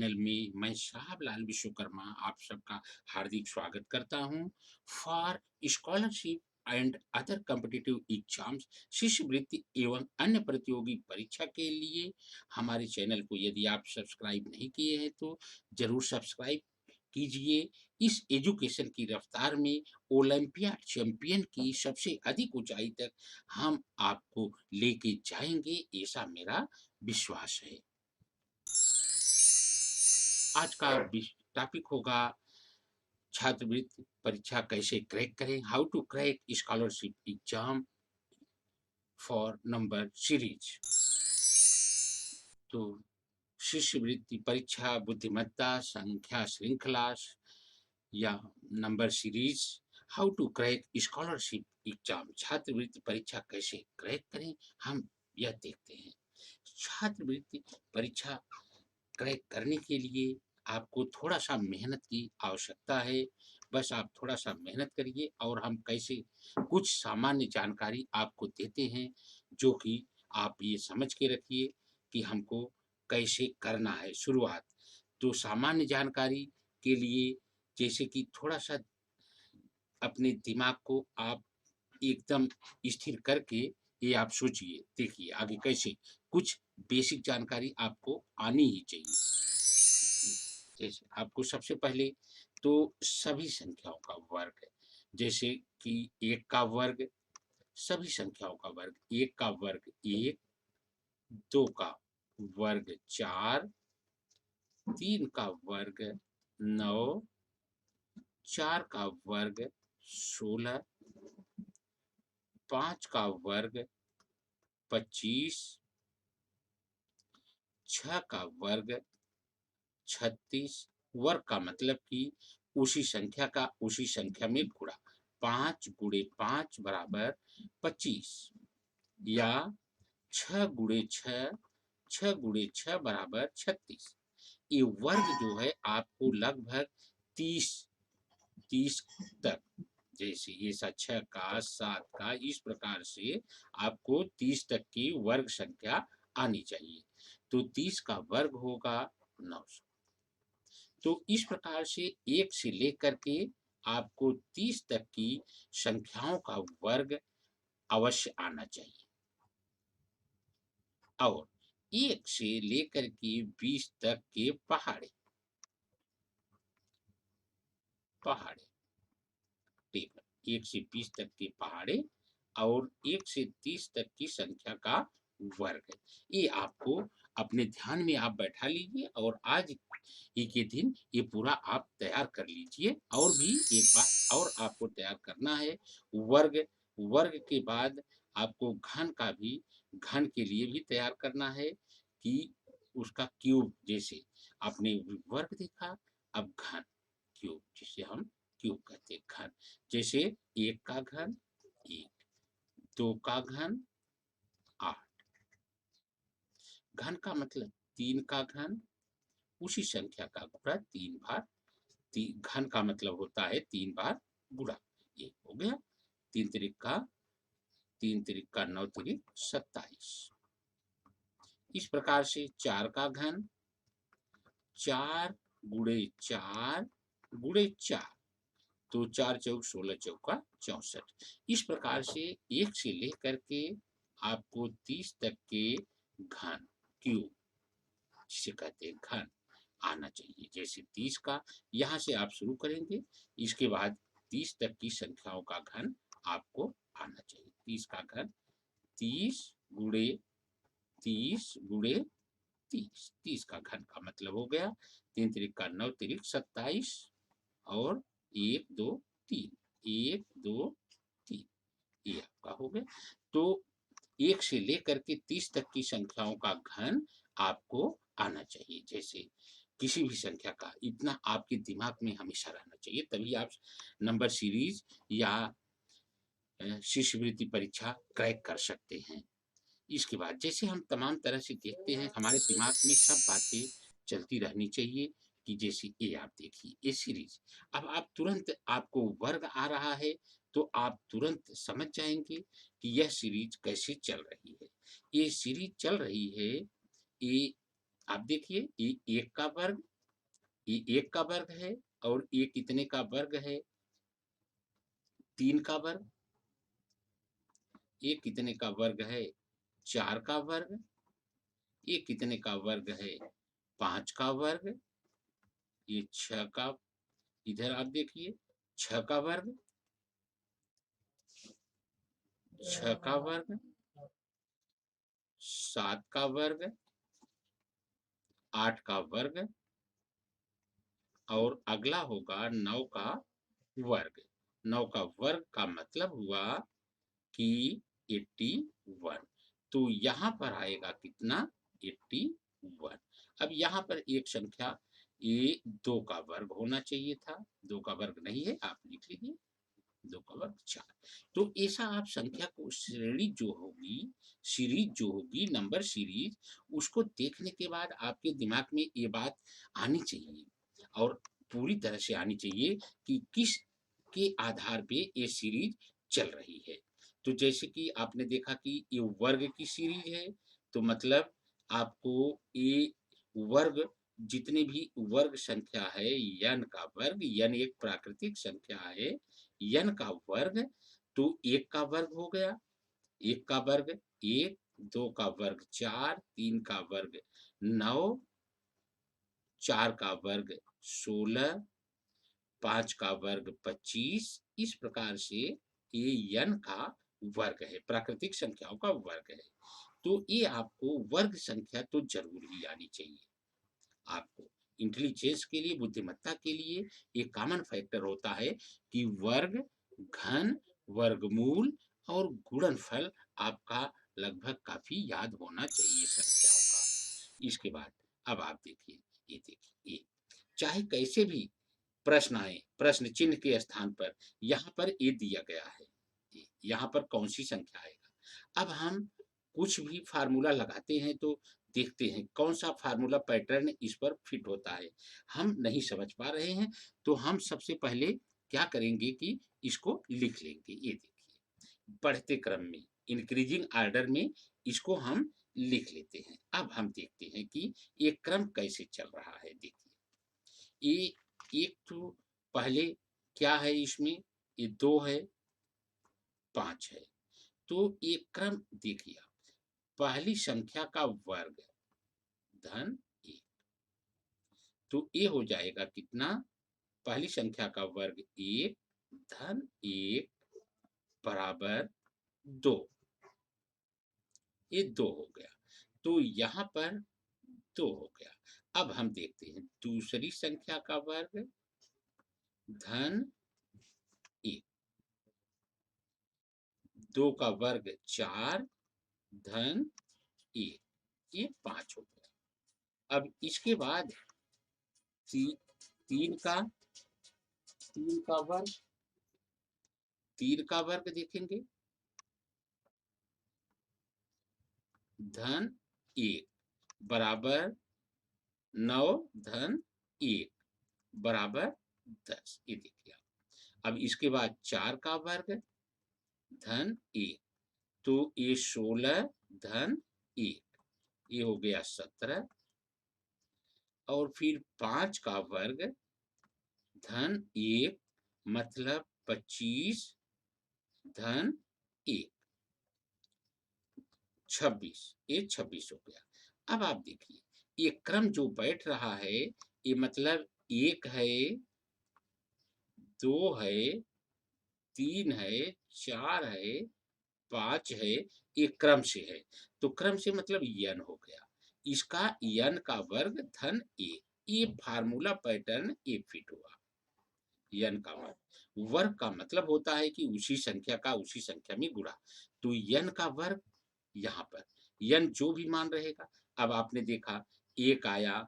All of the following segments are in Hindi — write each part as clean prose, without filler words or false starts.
चैनल में मैं शाहबलाल विश्वकर्मा आप सबका हार्दिक स्वागत करता हूं। For scholarship and other competitive exams, शिष्यवृत्ति एवं अन्य प्रतियोगी परीक्षा के लिए हमारे चैनल को यदि आप सब्सक्राइब नहीं किए हैं तो जरूर सब्सक्राइब कीजिए। इस एजुकेशन की रफ्तार में ओलंपियाड चैंपियन की सबसे अधिक ऊंचाई तक हम आपको लेके जाएंगे, ऐसा मेरा विश्वास है। आज का टॉपिक होगा छात्रवृत्ति परीक्षा कैसे क्रैक करें, how to crack scholarship exam for number series. तो शिष्यवृत्ति परीक्षा बुद्धिमत्ता संख्या श्रृंखला या number series, how to crack scholarship exam, छात्रवृत्ति परीक्षा कैसे क्रैक करें, हम यह देखते हैं। छात्रवृत्ति परीक्षा क्रैक करने के लिए आपको थोड़ा-सा मेहनत की आवश्यकता है। बस आप थोड़ा-सा मेहनत करिए और हम कैसे कुछ सामान्य जानकारी आपको देते हैं, जो कि आप ये समझ के रखिए कि हमको कैसे करना है शुरुआत। तो सामान्य जानकारी के लिए जैसे कि थोड़ा-सा अपने दिमाग को आप एकदम स्थिर करके ये आप सोचिए, देखिए आगे कैसे कुछ बेसिक जानकारी आपको आनी ही चाहिए। जैसे आपको सबसे पहले तो सभी संख्याओं का वर्ग है, जैसे कि 1 का वर्ग, सभी संख्याओं का वर्ग, 1 का वर्ग 1, 2 का वर्ग 4, 3 का वर्ग 9, 4 का वर्ग 16, 5 का वर्ग 25, 6 का वर्ग 36, वर्ग का मतलब कि उसी संख्या का उसी संख्या में गुणा, 5 गुणे 5 बराबर 25, या 6 गुणे 6, 6 गुणे 6 बराबर 36। ये वर्ग जो है आपको लगभग 30 30 तक, जैसे ये 6 का 7 का, इस प्रकार से आपको 30 तक की वर्ग संख्या आनी चाहिए। तो 30 का वर्ग होगा 900। तो इस प्रकार से 1 से लेकर के आपको 30 तक की संख्याओं का वर्ग अवश्य आना चाहिए, और 1 से लेकर के 20 तक के पहाड़े पहाड़े टेबल, 1 से 20 तक के पहाड़े और 1 से 30 तक की संख्या का वर्ग है। ये आपको अपने ध्यान में आप बैठा लीजिए और आज ही के दिन ये पूरा आप तैयार कर लीजिए। और भी एक बात और आपको तैयार करना है, वर्ग, वर्ग के बाद आपको घन का भी, घन के लिए भी तैयार करना है कि उसका क्यूब, जैसे आपने वर्ग देखा, अब घन, क्यूब जिसे हम क्यूब कहते हैं, घन, जैसे 1 का घन 1, 2 का घन 8, घन का मतलब 3 का घन, उसी संख्या का गुणा 3 बार, घन का मतलब होता है 3 बार गुणा। ये हो गया 3 तिरिक का, 3 तिरिक का 9 तिरिक 27। इस प्रकार से 4 का घन, 4 गुणे 4 गुणे 4, तो 4 चौक 16 चौका 64। इस प्रकार से 1 से लेकर के आपको 30 तक के घन, क्यूब जिसे कहते हैं घन, आना चाहिए। जैसे 30 का यहाँ से आप शुरू करेंगे, इसके बाद 30 तक की संख्याओं का घन आपको आना चाहिए। 30 का घन 30 गुणे 30 गुणे 30, 30 का घन का मतलब हो गया 3 तिरिक का 9 तिरिक 27, और 1 2 3, 1 2 3, ये आपका हो गया। तो 1 से लेकर के 30 तक की संख्याओं का घन आपको आना चाहिए। जैसे किसी भी संख्या का इतना आपके दिमाग में हमेशा रहना चाहिए, तभी आप नंबर सीरीज या शिष्यवृत्ति परीक्षा क्रैक कर सकते हैं। इसके बाद जैसे हम तमाम तरह से देखते हैं, हमारे दिमाग में सब बातें चलती रहनी चाहिए कि जैसे ये आप देखिए ये सीरीज, अब आप तुरंत आपको वर्ग आ रहा है तो आप तुरंत समझ जाएंगे कि यह सीरीज कैसे चल रही है। ये सीरीज चल रही है, ये आप देखिए, ये 1 का वर्ग ये 1 का वर्ग है और ये कितने का वर्ग है? 3 का वर्ग। ये कितने का वर्ग है? 4 का वर्ग। ये कितने का वर्ग है? 5 का वर्ग। ये 6 का, इधर आप देखिए, 6 का वर्ग, 6 का वर्ग, 7 का वर्ग, 8 का वर्ग और अगला होगा 9 का वर्ग। 9 का वर्ग का मतलब हुआ कि 81। तो यहाँ पर आएगा कितना? 81। अब यहाँ पर एक संख्या, ये 2 का वर्ग होना चाहिए था, 2 का वर्ग नहीं है, आप लिख लीजिए 2 का वर्ग 4। तो ऐसा आप संख्या को श्रेणी जो होगी, सीरीज जो होगी, नंबर सीरीज, उसको देखने के बाद आपके दिमाग में ये बात आनी चाहिए और पूरी तरह से आनी चाहिए कि किस के आधार पे ये सीरीज चल रही है। तो जैसे कि आपने देखा कि ये वर्ग की सीरीज है, तो मतलब आपको ये वर्ग, जितने भी वर्ग संख्या है, n का वर्ग, n एक प्राकृतिक संख्या है, n का वर्ग, तो 1 का वर्ग हो गया, 1 का वर्ग 1, 2 का वर्ग 4, 3 का वर्ग 9, 4 का वर्ग 16, 5 का वर्ग 25। इस प्रकार से ये n का वर्ग है, प्राकृतिक संख्याओं का वर्ग है। तो ये आपको वर्ग संख्या तो जरूर ही आनी चाहिए। आपको इंटेलिजेंस के लिए, बुद्धिमत्ता के लिए एक कॉमन फैक्टर होता है कि वर्ग, घन, वर्गमूल और गुणनफल आपका लगभग काफी याद होना चाहिए संख्याओं का। इसके बाद अब आप देखिए, ये देखिए, ये चाहे कैसे भी प्रश्न आए, प्रश्न चिन्ह के स्थान पर यहाँ पर ये दिया गया है, यहाँ पर कौन सी संख्या आएगा। अब हम कुछ भी फार्मूला लगाते हैं तो देखते हैं कौन सा फार्मूला पैटर्न इस पर फिट होता है। हम नहीं समझ पा रहे हैं तो हम सबसे पहले क्या करेंगे कि इसको लिख लेंगे। ये देखिए, बढ़ते क्रम में, इंक्रीजिंग ऑर्डर में इसको हम लिख लेते हैं। अब हम देखते हैं कि ये क्रम कैसे चल रहा है। देखिए, ये एक तो पहले क्या है इसमें, ये 2 है, 5 है, तो ये क्रम देखिए आप, पहली संख्या का वर्ग धन 1, तो ये हो जाएगा कितना? पहली संख्या का वर्ग 1 धन 1 बराबर 2, ये 2 हो गया। तो यहाँ पर 2 हो गया। अब हम देखते हैं दूसरी संख्या का वर्ग धन 1, 2 का वर्ग 4 धन 1, ये 5 हो गया। अब इसके बाद ती, 3 का 3 का वर्ग, 3 का वर्ग देखेंगे धन 1 बराबर 9 धन 1 बराबर 10। ये देखिए आप। अब इसके बाद 4 का वर्ग धन 1, तो ये 16 धन 1, ये हो गया 17। और फिर 5 का वर्ग धन 1 मतलब 25 धन 1, 26, ये 26 हो गया। अब आप देखिए, ये क्रम जो बैठ रहा है, ये मतलब 1 है, 2 है, 3 है, 4 है, 5 है, ये क्रम से है। तो क्रम से मतलब n हो गया। इसका n का वर्ग धन 1, ये फार्मूला पैटर्न ये फिट हुआ। n का वर्ग, वर्ग का मतलब होता है कि उसी संख्या का उसी संख्या में गुणा। तो n का वर्ग, यहाँ पर n जो भी मान रहेगा। अब आपने देखा 1 आया,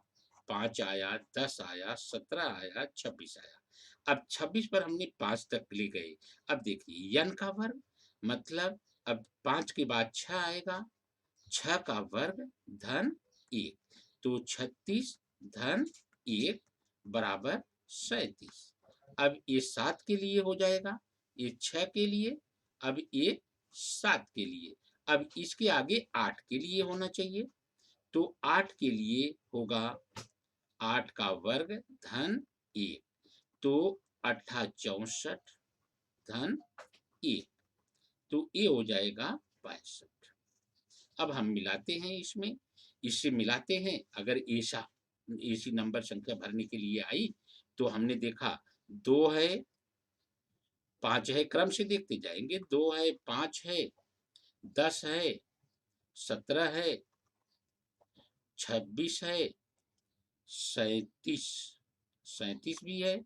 5 आया, 10 आया, 17 आया, 26 आया। अब 26 पर हमने 5 तक ले गए। अब देखिए n का वर्ग मतलब अब 5 के बाद 6 आएगा, 6 का वर्ग धन 1, तो 36 धन 1 बराबर 37। अब ये 7 के लिए हो जाएगा, ये 6 के लिए, अब ये 7 के लिए, अब इसके आगे 8 के लिए होना चाहिए। तो 8 के लिए होगा 8 का वर्ग धन 1, तो 8 64 धन 1, तो ये हो जाएगा 65। अब हम मिलाते हैं इसमें, इससे मिलाते हैं। अगर ऐसी नंबर संख्या भरने के लिए आई तो हमने देखा 2 है, 5 है, क्रम से देखते जाएंगे। 2 है, 5 है, 10 है, 17 है, 26 है, 37, 37 भी है,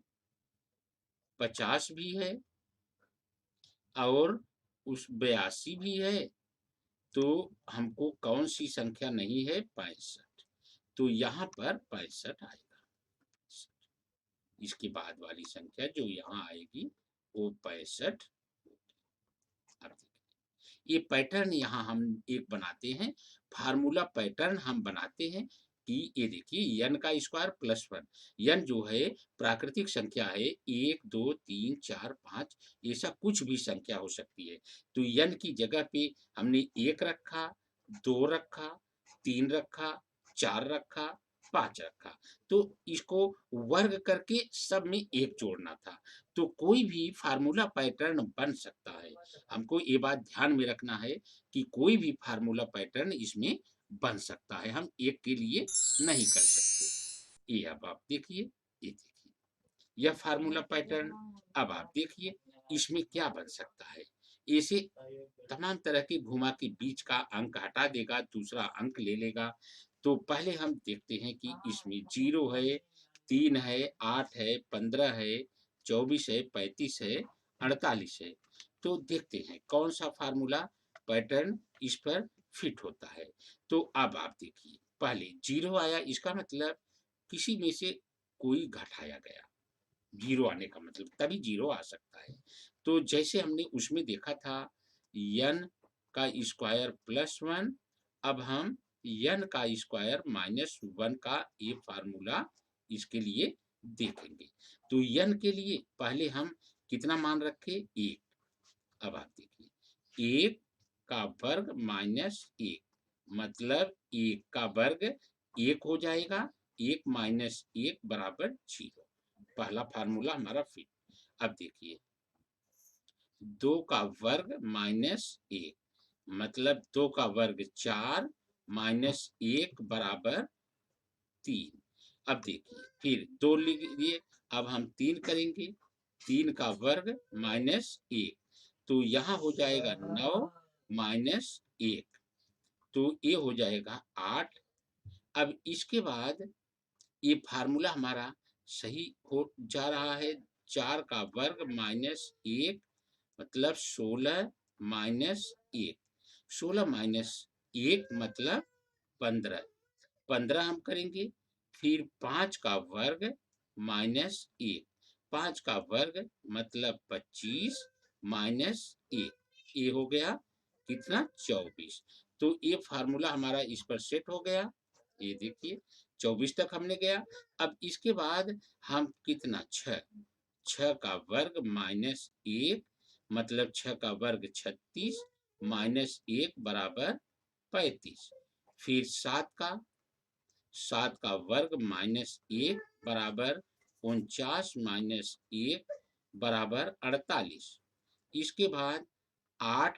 50 भी है और उस 82 भी है। तो हमको कौन सी संख्या नहीं है? 65। तो यहाँ पर 65 आएगा। इसके बाद वाली संख्या जो यहाँ आएगी वो 65। अब ये पैटर्न यहाँ हम एक बनाते हैं, फार्मूला पैटर्न हम बनाते हैं कि ये देखिए n का स्क्वायर प्लस 1। n जो है प्राकृतिक संख्या है, 1 2 3 4 5, ऐसा कुछ भी संख्या हो सकती है। तो n की जगह पे हमने 1 रखा, 2 रखा, 3 रखा, 4 रखा, 5 रखा। तो इसको वर्ग करके सब में 1 जोड़ना था। तो कोई भी फार्मूला पैटर्न बन सकता है। हमको ये बात ध्यान में रखना है कि कोई भी फार्मूला पैटर्न इसमें बन सकता है, हम एक के लिए नहीं कर सकते। ये अब आप देखिए, ये देखिए यह फार्मूला पैटर्न। अब आप देखिए इसमें क्या बन सकता है। ऐसे तमाम तरह के घुमा के बीच का अंक हटा देगा, दूसरा अंक ले लेगा। तो पहले हम देखते हैं कि इसमें 0 है, 3 है, 8 है, 15 है, 24 है, 35 है, 48 है। तो देखते हैं कौन सा फार्मूला पैटर्न इस पर फिट होता है। तो अब आप देखिए, पहले 0 आया, इसका मतलब किसी में से कोई घटाया गया। 0 आने का मतलब तभी 0 आ सकता है। तो जैसे हमने उसमें देखा था n का स्क्वायर प्लस 1, अब हम n का स्क्वायर माइनस 1 का ये फार्मूला इसके लिए देखेंगे। तो n के लिए पहले हम कितना मान रखे? 1। अब आप देखिए 1 का वर्ग माइनस 1, मतलब 1 का वर्ग 1 हो जाएगा, 1 माइनस 1 बराबर 0। पहला फार्मूला हमारा फिट। अब देखिए 2 का वर्ग माइनस 1, मतलब 2 का वर्ग 4 माइनस 1 बराबर 3। अब देखिए फिर 2 लिख लिए, अब हम 3 करेंगे। 3 का वर्ग माइनस 1, तो यहाँ हो जाएगा 9 माइनस 1, तो ये हो जाएगा 8। अब इसके बाद ये फार्मूला हमारा सही हो जा रहा है। 4 का वर्ग माइनस 1 मतलब 16 माइनस 1, 16 माइनस 1 मतलब 15, 15 हम करेंगे। फिर 5 का वर्ग माइनस 1, 5 का वर्ग मतलब 25 माइनस 1, ये हो गया कितना? 24। तो ये फार्मूला हमारा इस पर सेट हो गया। ये देखिए 24 तक हमने गया। अब इसके बाद हम कितना? 6, 6 का वर्ग माइनस 1 मतलब 6 का वर्ग 36 माइनस 1 बराबर 35। फिर 7 का वर्ग माइनस 1 बराबर 49 माइनस 1 बराबर 48। इसके बाद 8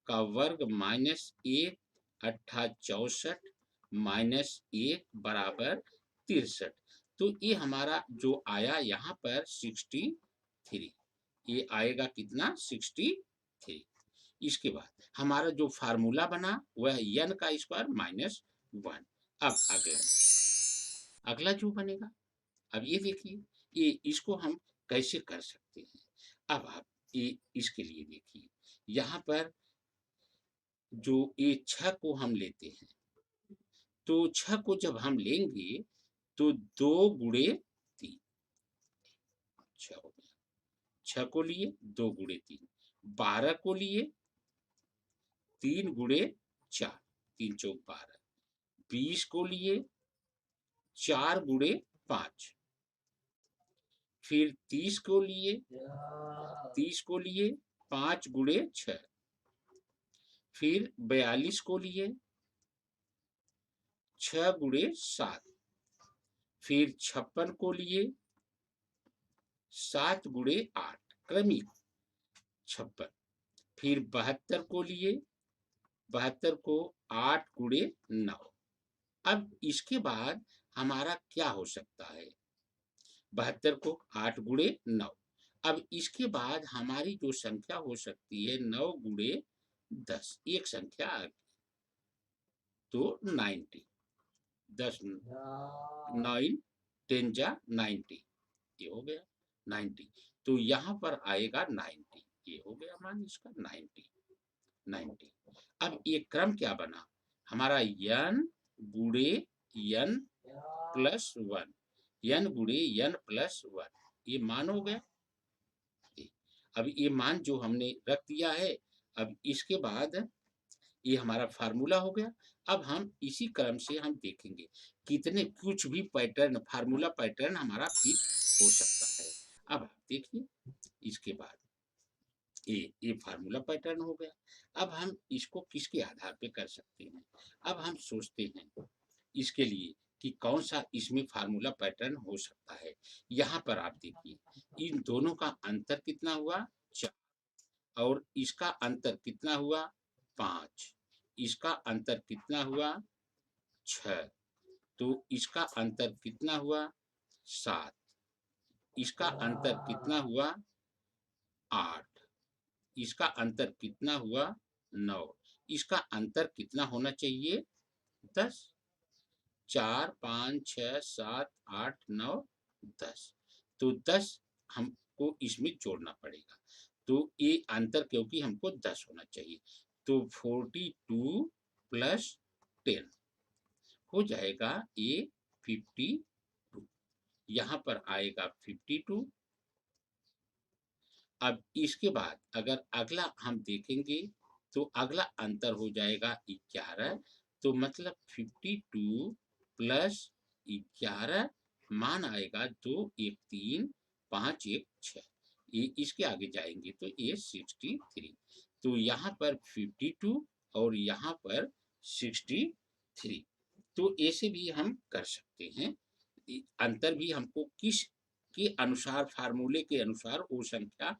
का वर्ग माइनस 1 64 माइनस 1 बराबर 63। तो ये हमारा जो आया यहाँ पर 63, ये आएगा कितना? 63। इसके बाद हमारा जो फार्मूला बना वह n का स्क्वायर माइनस 1। अब अगला जो बनेगा, अब ये देखिए, ये इसको हम कैसे कर सकते हैं। अब आप ये इसके लिए देखिए, यहाँ पर जो ये 6 को हम लेते हैं, तो 6 को जब हम लेंगे तो 2 गुणे 3, 6 हो गया। 6 को लिए 2 गुणे 3, 12 को लिए 3 गुणे 4, 3 चौक 12, 20 को लिए 4 गुणे 5, फिर 30 को लिए 5 गुणे 6, फिर 42 को लिए 6 गुणे 7, फिर 56 को लिए 7 गुणे 8 क्रमिक 56, फिर 72 को लिए 72 को 8 गुणे 9। अब इसके बाद हमारा क्या हो सकता है? 72 को 8 गुणे 9। अब इसके बाद हमारी जो संख्या हो सकती है 9 गुणे 10, एक संख्या आ गई, तो 90, 10 9 10 जा 90, ये हो गया 90। तो यहाँ पर आएगा 90, ये हो गया मान इसका 90 90। अब ये क्रम क्या बना हमारा n गुणे n प्लस 1, n गुणे n प्लस 1, ये मान हो गया। अब ये मान जो हमने रख दिया है, अब इसके बाद ये हमारा फार्मूला हो गया। अब हम इसी क्रम से हम देखेंगे कितने कुछ भी पैटर्न फार्मूला पैटर्न हमारा फिट हो सकता है। अब आप देखिए इसके बाद ये फार्मूला पैटर्न हो गया। अब हम इसको किसके आधार पे कर सकते हैं? अब हम सोचते हैं इसके लिए कि कौन सा इसमें फार्मूला पैटर्न हो सकता है। यहाँ पर आप देखिए इन दोनों का अंतर कितना हुआ 4, और इसका अंतर कितना हुआ 5, इसका अंतर कितना हुआ 6, तो इसका अंतर कितना हुआ 7, इसका अंतर कितना हुआ 8, इसका अंतर कितना हुआ 9, इसका अंतर कितना होना चाहिए 10, 4 5 6 7 8 9 10, तो 10 हमको इसमें जोड़ना पड़ेगा। तो ये अंतर क्योंकि हमको 10 होना चाहिए, तो 42 प्लस 10 हो जाएगा ये 52, यहाँ पर आएगा 52। अब इसके बाद अगर अगला हम देखेंगे तो अगला अंतर हो जाएगा 11, तो मतलब 52 प्लस 11 मान आएगा 2 1 3 5 1 6, ये इसके आगे जाएंगे तो ये 63, तो यहाँ पर 52 और यहाँ पर 63, तो ऐसे भी हम कर सकते हैं। अंतर भी हमको किस के अनुसार फार्मूले के अनुसार वो संख्या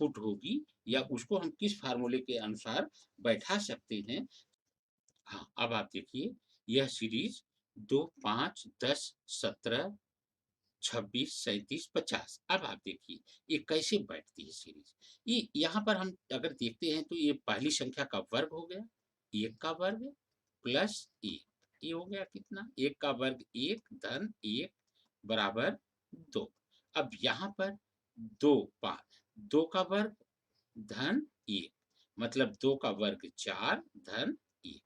पुट होगी या उसको हम किस फार्मूले के अनुसार बैठा सकते हैं। हाँ, अब आप देखिए यह सीरीज 2 5 10 17 26 37 50, अब आप देखिए ये कैसे बैठती है सीरीज। ये यहाँ पर हम अगर देखते हैं तो ये पहली संख्या का वर्ग हो गया, एक का वर्ग प्लस एक, ये हो गया कितना एक का वर्ग एक धन एक बराबर 2। अब यहाँ पर 2 5 2 का वर्ग धन 1, मतलब 2 का वर्ग 4 धन 1,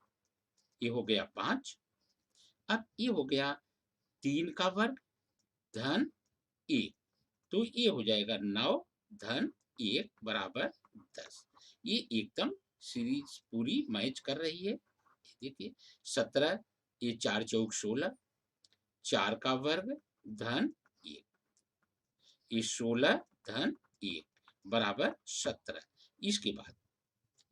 ये हो गया 5। अब ये हो गया 3 का वर्ग धन 1, तो ये हो जाएगा 9 धन 1 बराबर 10। ये एकदम सीरीज पूरी मैच कर रही है। देखिए 17, ये 4 चौक 16, 4 का वर्ग धन 1, ये 16 धन 1 बराबर 17। इसके बाद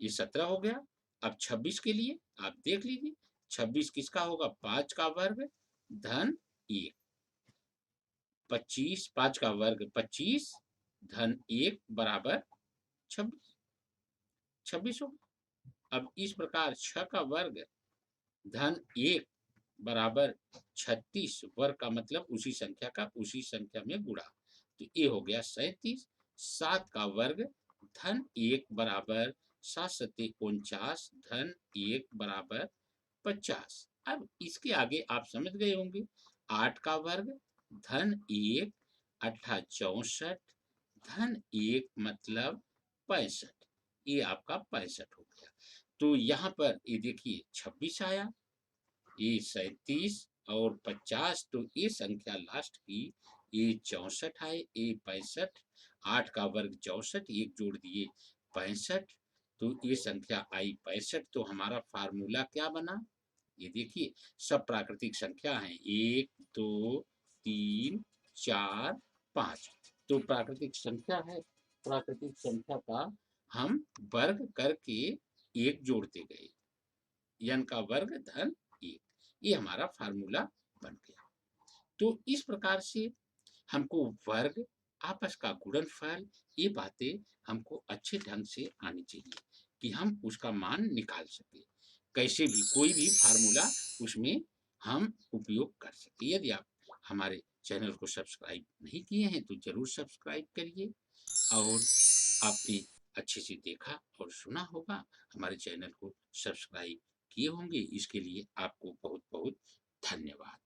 ये 17 हो गया। अब 26 के लिए आप देख लीजिए 26 किसका होगा 5 का वर्ग धन 1, 25 5 का वर्ग 25 धन 1 बराबर 26, 26 हो। अब इस प्रकार 6 का वर्ग धन 1 बराबर 36, वर्ग का मतलब उसी संख्या का उसी संख्या में गुणा, तो ये हो गया 37। 7 का वर्ग धन 1 बराबर 7 सत्ते 49 धन 1 बराबर 50। अब इसके आगे आप समझ गए होंगे 8 का वर्ग धन 1 अट्ठा 64 धन 1 मतलब 65, ये आपका 65 हो गया। तो यहाँ पर ये देखिए 26 आया, ये 37 और 50, तो ये संख्या लास्ट की ये 64 आए, ये 65, 8 का वर्ग 64, एक जोड़ दिए 65, तो ये संख्या आई 65। तो हमारा फार्मूला क्या बना ये देखिए, सब प्राकृतिक संख्या है 1 2 3 4 5, तो प्राकृतिक संख्या है, प्राकृतिक संख्या का हम वर्ग करके एक जोड़ते गए, n का वर्ग धन 1, ये हमारा फार्मूला बन गया। तो इस प्रकार से हमको वर्ग, आपस का गुणनफल, ये बातें हमको अच्छे ढंग से आनी चाहिए कि हम उसका मान निकाल सकें। कैसे भी कोई भी फ़ॉर्मूला उसमें हम उपयोग कर सकें। यदि आप हमारे चैनल को सब्सक्राइब नहीं किए हैं तो ज़रूर सब्सक्राइब करिए और आपने अच्छे से देखा और सुना होगा, हमारे चैनल को सब्सक्राइब किए होंगे, इसके लिए आपको बहुत-बहुत धन्यवाद।